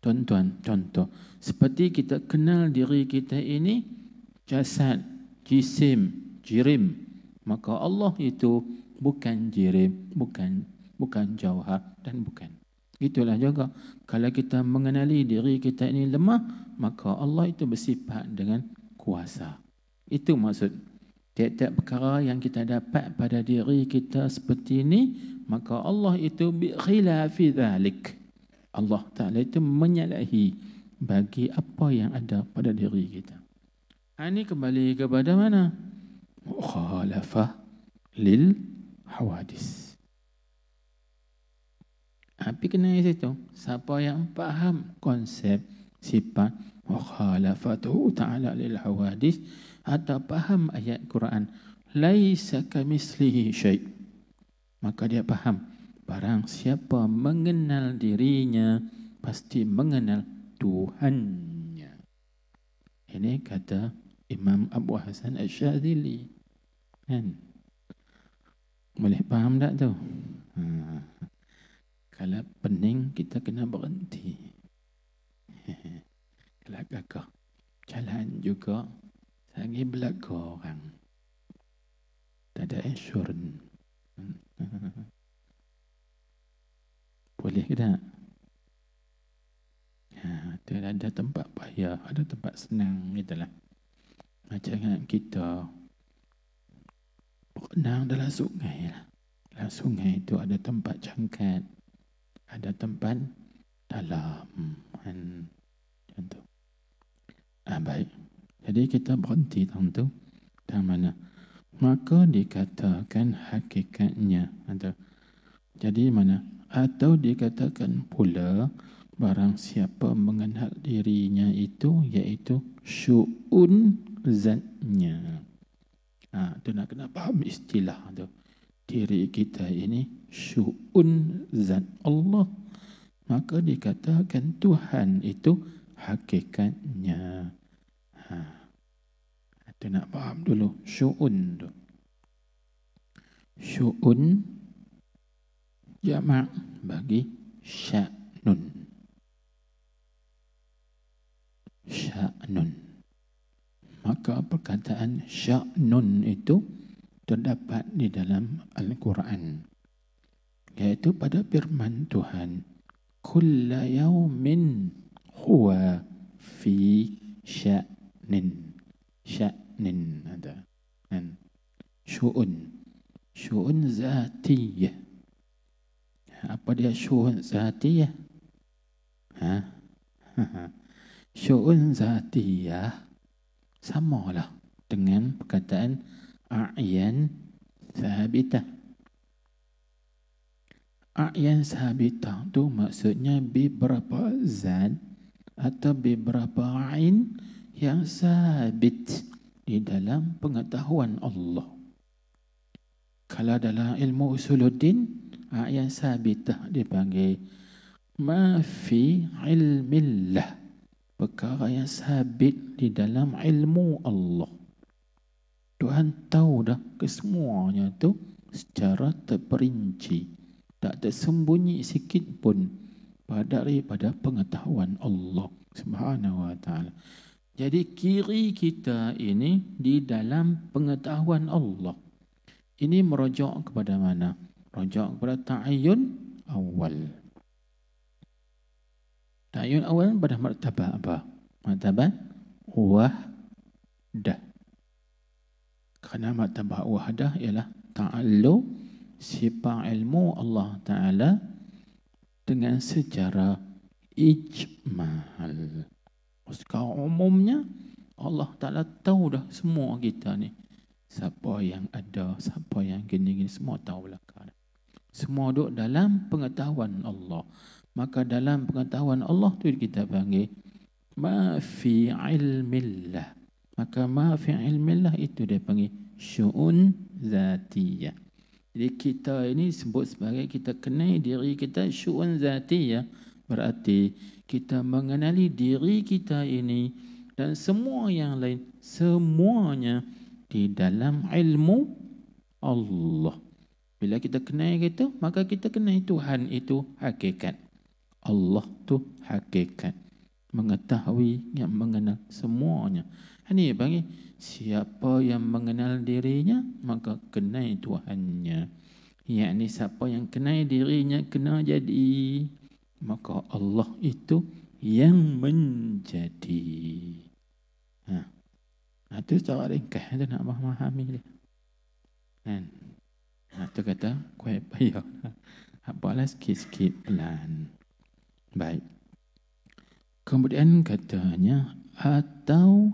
Tuan-tuan, contoh, seperti kita kenal diri kita ini jasad, jirim, maka Allah itu bukan jirim, bukan jauhar, dan bukan. Itulah juga, kalau kita mengenali diri kita ini lemah, maka Allah itu bersifat dengan kuasa. Itu maksud. Tiap-tiap perkara yang kita dapat pada diri kita seperti ini, maka Allah itu bi khilafi dzalik. Allah Ta'ala itu menyalahi bagi apa yang ada pada diri kita. Ini kembali kepada mana? Mukhalafah lil hawadis. Tapi kena di situ, siapa yang faham konsep sifat mukhalafatuhu ta'ala lil hawadis, atau faham ayat Quran laisa kamitslihi syai', maka dia faham barang siapa mengenal dirinya pasti mengenal Tuhannya. Ini kata Imam Abu Hasan Asyadzili. Kan? Boleh faham tak tu? Kalau pening, kita kena berhenti. Kalau gagah jalan juga, lagi belaka orang. Tak ada insurans. Boleh ke tak? Ada tempat payah, ada tempat senang, gitulah. Macam kita berenang dalam sungai lah. Dalam sungai itu ada tempat cangkat, ada tempat dalam. Macam tu. Baik. Jadi kita berhenti tentu. Dalam mana? Maka dikatakan hakikatnya. Jadi mana? Atau dikatakan pula barang siapa mengenal dirinya itu, iaitu syu'un zatnya. Tu nak kena faham istilah tu. Diri kita ini syu'un zat Allah. Maka dikatakan Tuhan itu hakikatnya. Tu nak faham dulu syu'un tu. Syu'un jamak bagi sya'nun. Sya'nun. Maka perkataan sya'nun itu terdapat di dalam Al-Quran, iaitu pada firman Tuhan, kulla yaumin huwa fi sya'nin. Sya'nin ada. Syu'un zatiyah. Apa dia syu'un zatiyah? Syu'un zatiyah samalah dengan perkataan a'yan sabitah. A'yan sabitah tu maksudnya beberapa zat atau beberapa ain yang sabit di dalam pengetahuan Allah. Kalau dalam ilmu usuluddin, a'yan sabitah dipanggil ma fi ilmillah, perkara yang sabit di dalam ilmu Allah. Tuhan tahu dah kesemuanya tu secara terperinci, tak tersembunyi sikit pun daripada pengetahuan Allah Subhanahu wa taala. Jadi kiri kita ini di dalam pengetahuan Allah. Ini merujuk kepada mana? Merujuk kepada ta'ayyun awal. Ta'ayyun awal pada martabat apa? Martabat wahdah. Kerana martabat wahdah ialah ta'alluq sifat ilmu Allah Ta'ala dengan secara ijmal. Secara umumnya Allah Ta'ala tahu dah semua kita ni. Siapa yang ada, siapa yang gini-gini, semua tahu belakang. Semua duduk dalam pengetahuan Allah. Maka dalam pengetahuan Allah tu kita panggil ma fi ilmillah. Maka ma fi ilmillah itu dia panggil syu'un zatiyah. Jadi kita ini sebut sebagai kita kenal diri kita syu'un zatiyah. Berarti kita mengenali diri kita ini dan semua yang lain, semuanya di dalam ilmu Allah. Bila kita kenal gitu, maka kita kenal Tuhan itu hakikat. Allah tu hakikat. Mengetahui yang mengenal semuanya. Ini bagi siapa yang mengenal dirinya, maka kenal Tuhannya. Yakni siapa yang kenal dirinya kena jadi, maka Allah itu yang menjadi. Itu cara ringkas tu nak memahami dia. Kan? Itu kata kuih payah. Apalah sikit-sikit pelan. Baik. Kemudian katanya atau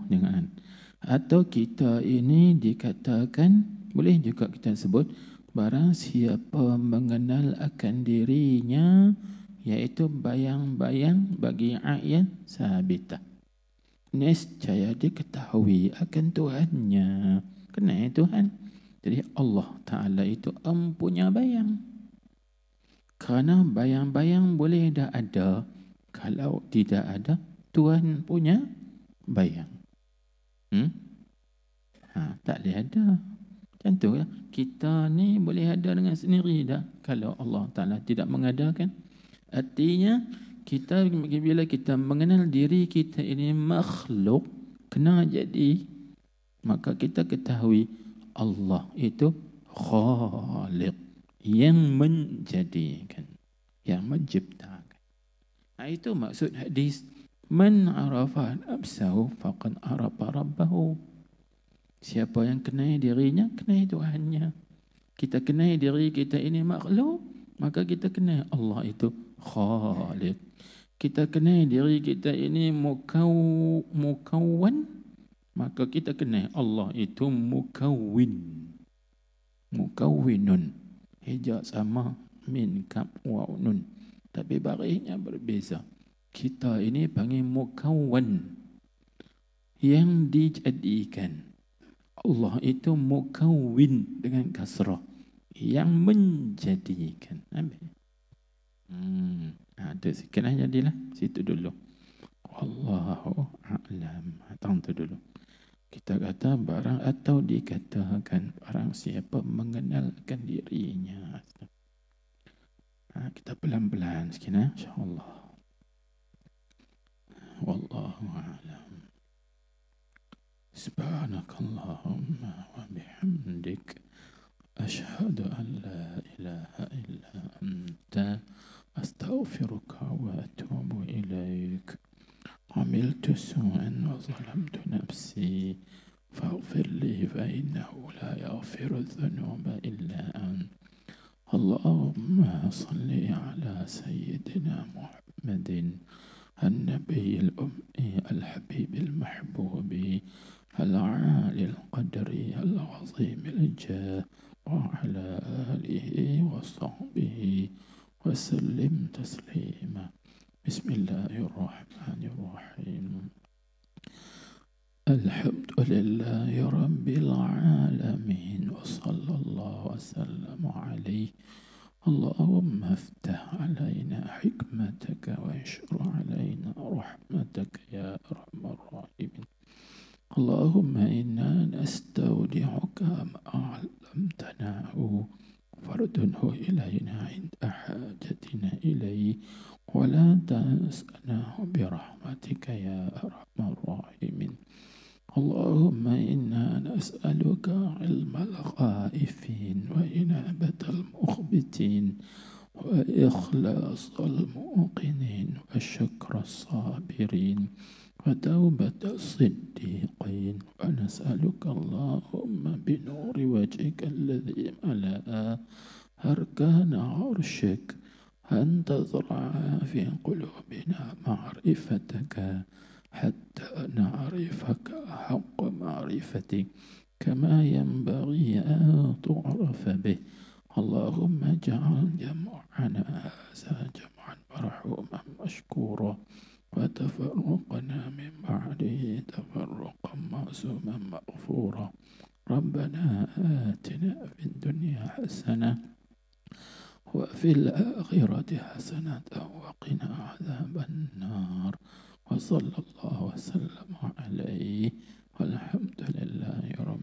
kita ini dikatakan, boleh juga kita sebut barang siapa mengenal akan dirinya, iaitu bayang-bayang bagi ayat sabitah. Nescaya diketahui akan Tuhannya. Kenal Tuhan. Jadi Allah Ta'ala itu empunya bayang. Kerana bayang-bayang boleh dah ada. Kalau tidak ada, Tuhan punya bayang. Tak boleh ada. Macam tu lah. Kita ni boleh ada dengan sendiri dah kalau Allah Ta'ala tidak mengadakan. Artinya kita bila kita mengenal diri kita ini makhluk kena jadi, maka kita ketahui Allah itu Khaliq, yang menjadikan, yang menciptakan. Itu maksud hadis, man arafa nafsahu faqad arafa rabbahu. Siapa yang kenal dirinya, kenal Tuhannya. Kita kenal diri kita ini makhluk, maka kita kenal Allah itu Khaliq. Kita kenal diri kita ini mukawwan, maka kita kenal Allah itu mukawwin. Mukawwinun. Hija sama, min, kaf, wa, nun. Tapi barisnya berbeza. Kita ini panggil mukawwan, yang dijadikan. Allah itu mukawwin dengan kasrah, yang menjadikan. Ada sikit lah jadilah. Situ dulu. Wallahu a'lam. Tang tu dulu. Kita kata barang atau dikatakan barang siapa mengenalkan dirinya. Kita pelan-pelan sikit insya-Allah. Wallahu a'lam. Subhanakallahumma wa bihamdik asyhadu an la ilaha illa anta astaghfiruka wa atubu ilaik. عملت سوءا وظلمت نفسي فاغفر لي فإنه لا يغفر الذنوب إلا أنت. اللهم صل على سيدنا محمد النبي الأمي الحبيب المحبوب العالي القدر العظيم الجاه وعلى آله وصحبه وسلم تسليما. بسم الله الرحمن الرحيم. الحمد لله رب العالمين وصلى الله وسلم عليه. اللهم افتح علينا حكمتك وانشر علينا رحمتك يا أرحم الراحمين. اللهم إنا نستودعك ما علمتناه فردده إلينا عند حاجتنا إليه ولا تنسناه برحمتك يا أرحم الراحمين. اللهم إنا نسألك علم الخائفين وإنابة المخبتين وإخلاص الموقنين وشكر الصابرين وتوبة الصديقين. ونسألك اللهم بنور وجهك الذي ملأ أركان عرشك أن تزرع في قلوبنا معرفتك حتى نعرفك حق معرفتك كما ينبغي أن تعرف به. اللهم اجعل جمعنا هذا جمعا مرحوما مشكورا وتفرقنا من بعده تفرقا معصوما مغفورا. ربنا آتنا في الدنيا حسنة وفي الآخرة حسنة وقنا عذاب النار. وصلى الله وسلم عليه والحمد لله رب